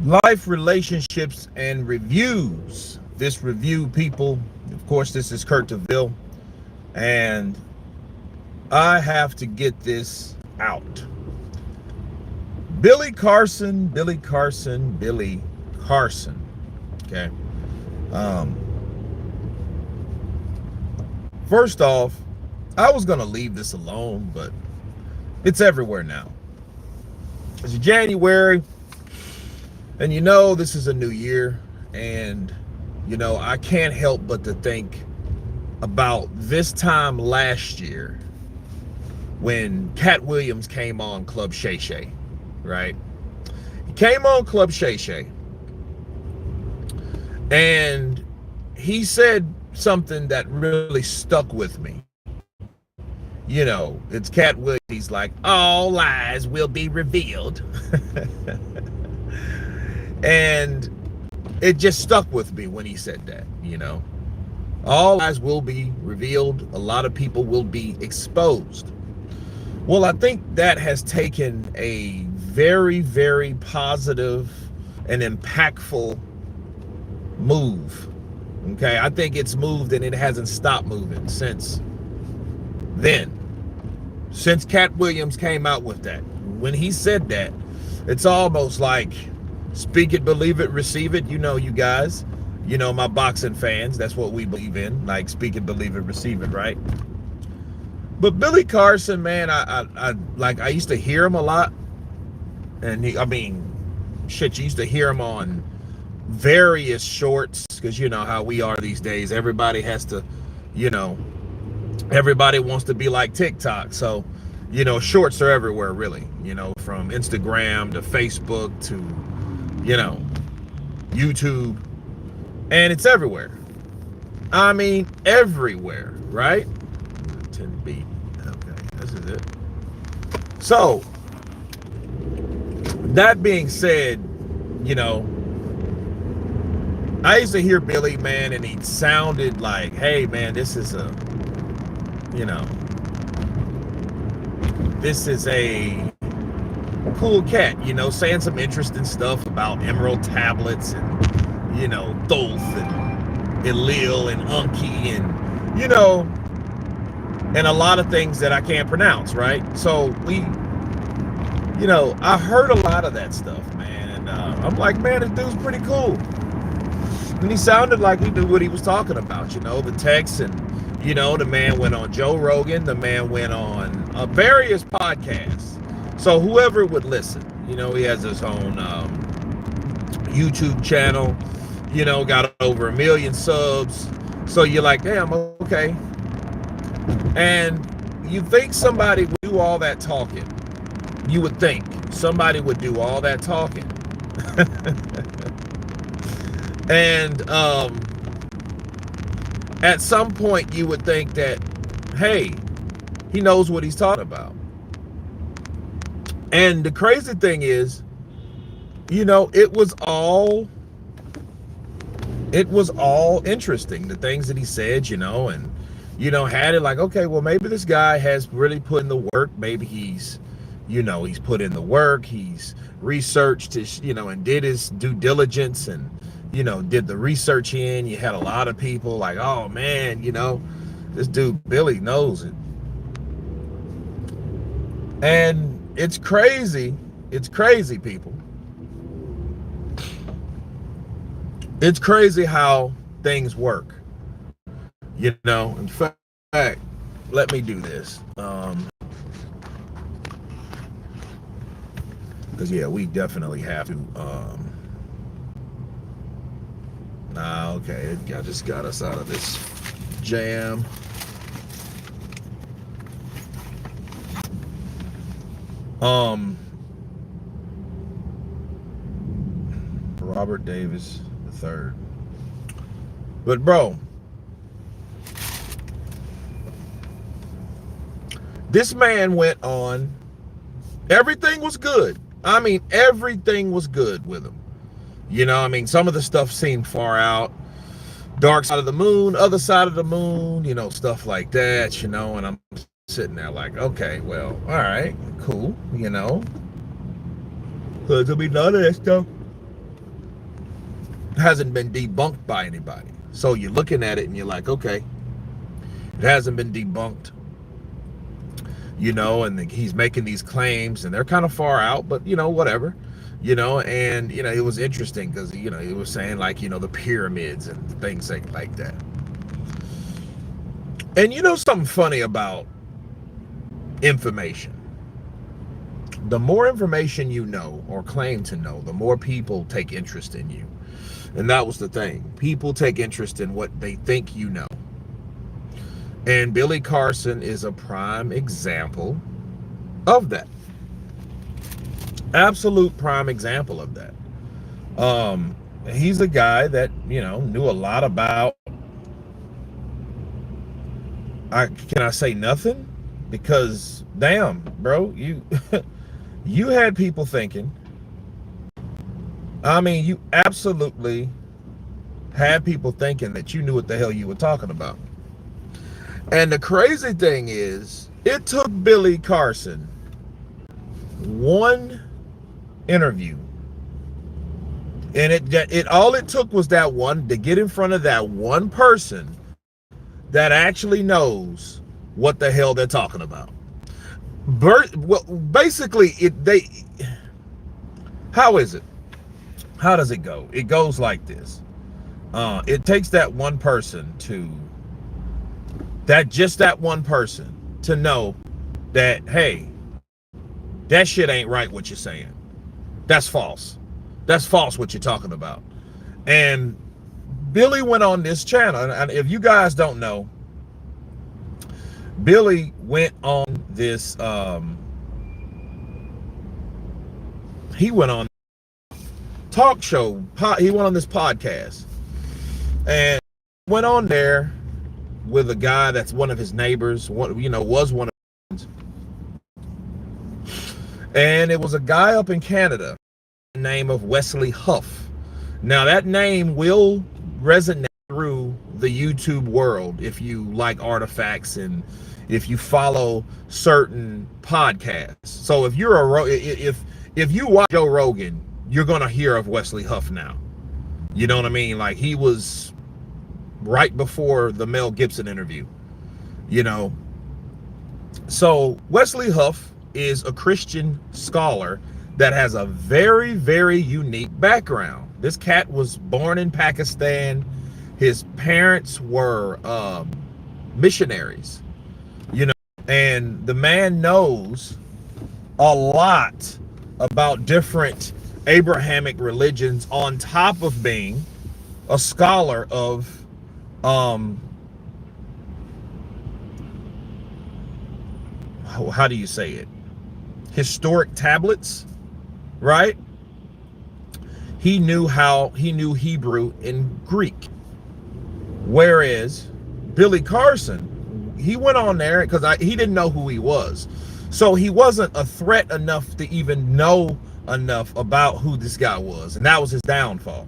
Life, relationships, and reviews. This review, people, of course, this is Kurt DeVille, and I have to get this out. Billy Carson, Billy Carson, Billy Carson. Okay. Um, First off, I was going to leave this alone, but it's everywhere now. It's January, and this is a new year, and I can't help but to think about this time last year when Cat Williams came on Club Shay Shay, right? He came on Club Shay Shay, and he said something that really stuck with me. It's Cat Williams. He's like, all lies will be revealed. And it just stuck with me when he said that, all lies will be revealed. A lot of people will be exposed. Well, I think that has taken a very, very positive and impactful move. Okay, I think it's moved and it hasn't stopped moving since then. Since Cat Williams came out with that. When he said that, it's almost like speak it, believe it, receive it. You guys, my boxing fans, that's what we believe in. Like speak it, believe it, receive it, right? But Billy Carson, man, I used to hear him a lot. And you used to hear him on various shorts, because you know how we are these days. Everybody has to, everybody wants to be like TikTok. So, shorts are everywhere, really, from Instagram to Facebook to, YouTube. And it's everywhere. Everywhere, right? 10 beat. Okay, this is it. So, that being said, I used to hear Billy, man, and he sounded like, hey, man, this is a cool cat, saying some interesting stuff about emerald tablets and, Thoth and Elil and Unki and, and a lot of things that I can't pronounce, right? So I heard a lot of that stuff, man, and I'm like, man, this dude's pretty cool. And he sounded like he knew what he was talking about, the text. And, the man went on Joe Rogan. The man went on various podcasts. So whoever would listen, he has his own YouTube channel, got over 1 million subs. So you're like, damn, okay. And you think somebody would do all that talking. You would think somebody would do all that talking. And at some point you would think that, hey, he knows what he's talking about. And the crazy thing is, it was all interesting, the things that he said, and had it like, okay, well, maybe this guy has really put in the work. Maybe he's put in the work, he's researched his, and did his due diligence, and did the research in. You had a lot of people like, oh man, this dude Billy knows it. And it's crazy, people. It's crazy how things work. In fact, let me do this. Because yeah, we definitely have to okay, I just got us out of this jam. Robert Davis III. But bro, this man went on, everything was good. Everything was good with him. Some of the stuff seemed far out. Dark side of the moon, other side of the moon, stuff like that, and I'm sitting there like, okay, well, all right, cool, There'll be none of that stuff. hasn't been debunked by anybody. So you're looking at it and you're like, okay, it hasn't been debunked, and he's making these claims and they're kind of far out, but whatever, and it was interesting because he was saying like, the pyramids and things like that. And something funny about information. The more information you know or claim to know, the more people take interest in you. And that was the thing. People take interest in what they think you know. And Billy Carson is a prime example of that. Absolute prime example of that. He's a guy that, knew a lot about, can I say nothing? Because damn, bro, you you had people thinking. I mean, you absolutely had people thinking that you knew what the hell you were talking about. And the crazy thing is, it took Billy Carson one interview, and it all it took was that one, to get in front of that one person that actually knows what the hell they're talking about. Well, basically, how is it? How does it go? It goes like this. It takes that one person that one person to know that, hey, that shit ain't right what you're saying. That's false. That's false what you're talking about. And Billy went on this channel, and if you guys don't know, Billy went on this, he went on talk show, he went on this podcast, and went on there with a guy that's one of his neighbors, was one of his friends. And it was a guy up in Canada, name of Wesley Huff. Now that name will resonate through the YouTube world if you like artifacts and if you follow certain podcasts. So if you're if you watch Joe Rogan, you're gonna hear of Wesley Huff now. You know what I mean? Like, he was right before the Mel Gibson interview. So Wesley Huff is a Christian scholar that has a very, very unique background. This cat was born in Pakistan. His parents were missionaries, and the man knows a lot about different Abrahamic religions, on top of being a scholar of how do you say it? Historic tablets, right? He knew Hebrew and Greek. Whereas Billy Carson, he went on there because he didn't know who he was. So he wasn't a threat enough to even know enough about who this guy was. And that was his downfall.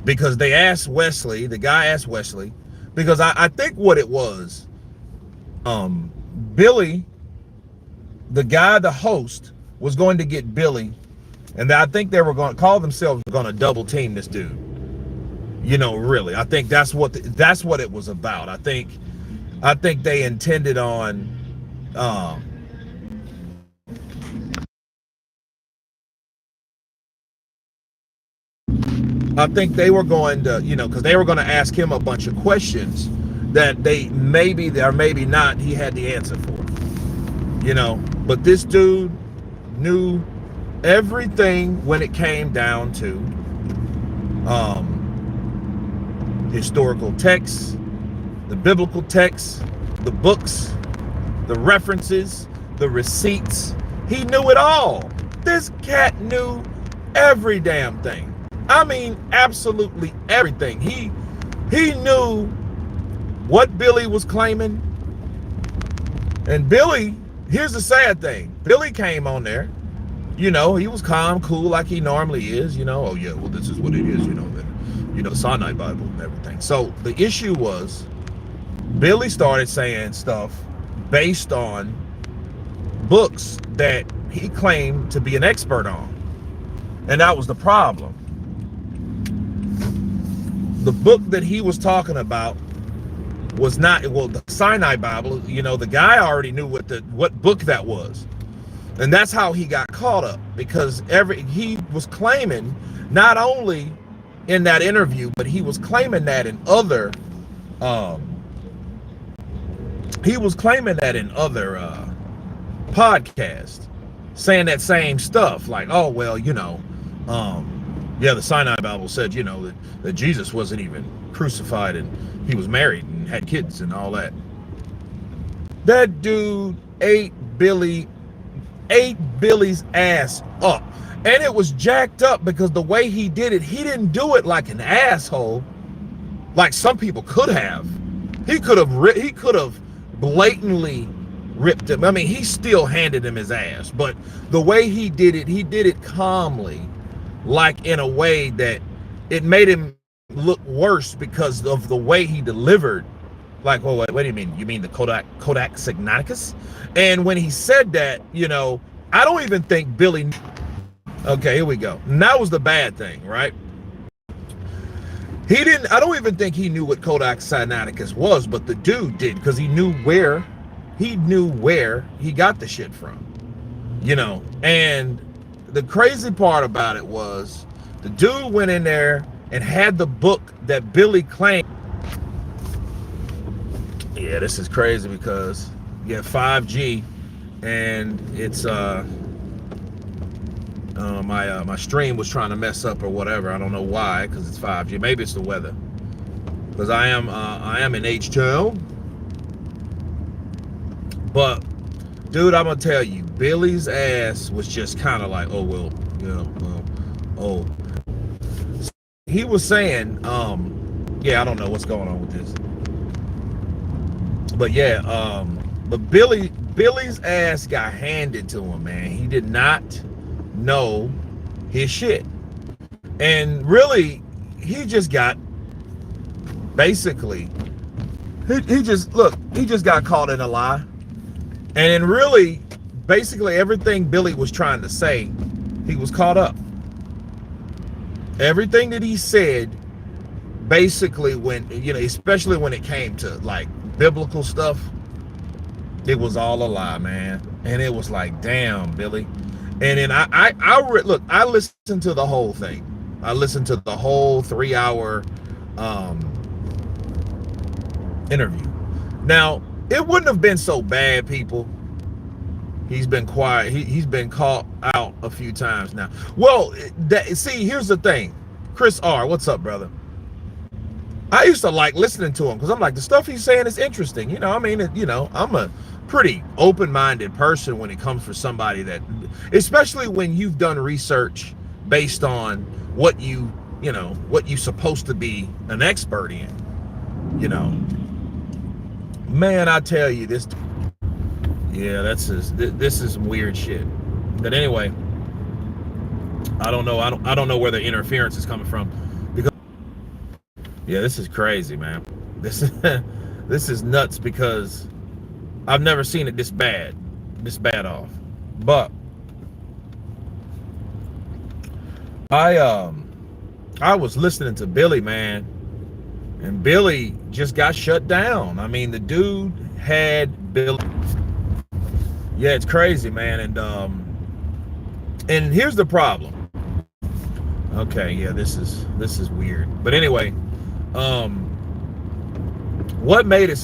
Because the guy asked Wesley, because I think what it was, Billy, the host, was going to get Billy, and I think they were going to call themselves going to double team this dude. Really, I think that's what it was about. I think they intended on I think they were going to, because they were going to ask him a bunch of questions that they maybe or maybe not he had the answer for. But this dude knew everything when it came down to historical texts, the biblical texts, the books, the references, the receipts. He knew it all. This cat knew every damn thing. I mean, absolutely everything. He knew what Billy was claiming. And Billy, here's the sad thing. Billy came on there, he was calm, cool, like he normally is, oh yeah, well, this is what it is, the Sinai Bible and everything. So the issue was, Billy started saying stuff based on books that he claimed to be an expert on. And that was the problem. the book that he was talking about was not, well, the Sinai Bible. The guy already knew what book that was. And that's how he got caught up, because he was claiming, not only in that interview, but he was claiming that in other podcasts, saying that same stuff, like, oh well, the Sinai Bible said, that Jesus wasn't even crucified and he was married and had kids and all that. That dude ate Billy's ass up. And it was jacked up because the way he did it, he didn't do it like an asshole, like some people could have. He could have blatantly ripped him. I mean, he still handed him his ass, but the way he did it calmly, like in a way that it made him look worse because of the way he delivered. Like, well, what do you mean? You mean the Kodak Signaticus? And when he said that, I don't even think Billy. Okay, here we go. And that was the bad thing, right? I don't even think he knew what Kodak Sinaiticus was, but the dude did, because he knew where he got the shit from. And the crazy part about it was the dude went in there and had the book that Billy claimed. Yeah, this is crazy because you have 5G and it's my stream was trying to mess up or whatever. I don't know why, because it's 5G. Maybe it's the weather, because I am in H2. But dude, I'm gonna tell you, Billy's ass was just kind of like, oh well, oh. He was saying, yeah, I don't know what's going on with this, but yeah, but Billy's ass got handed to him, man. He did not know his shit, and really, he just got basically, he just got caught in a lie. And really, basically everything Billy was trying to say, he was caught up. Everything that he said, basically, especially when it came to like biblical stuff, it was all a lie, man. And it was like, damn, Billy. And then I listened to the whole thing. I listened to the whole 3-hour interview. Now, it wouldn't have been so bad, people. He's been quiet. He's been caught out a few times now. Well, see, here's the thing. Chris R., what's up, brother? I used to like listening to him because I'm like, the stuff he's saying is interesting. I'm a pretty open-minded person when it comes for somebody that, especially when you've done research based on what what you're supposed to be an expert in. Man, I tell you, this is some weird shit. But anyway, I don't know where the interference is coming from, because yeah, this is crazy, man. This is nuts, because I've never seen it this bad off. But I was listening to Billy, man, and Billy just got shut down. I mean, the dude had Billy. Yeah, it's crazy, man. And here's the problem. Okay, yeah, this is weird. But anyway, what made it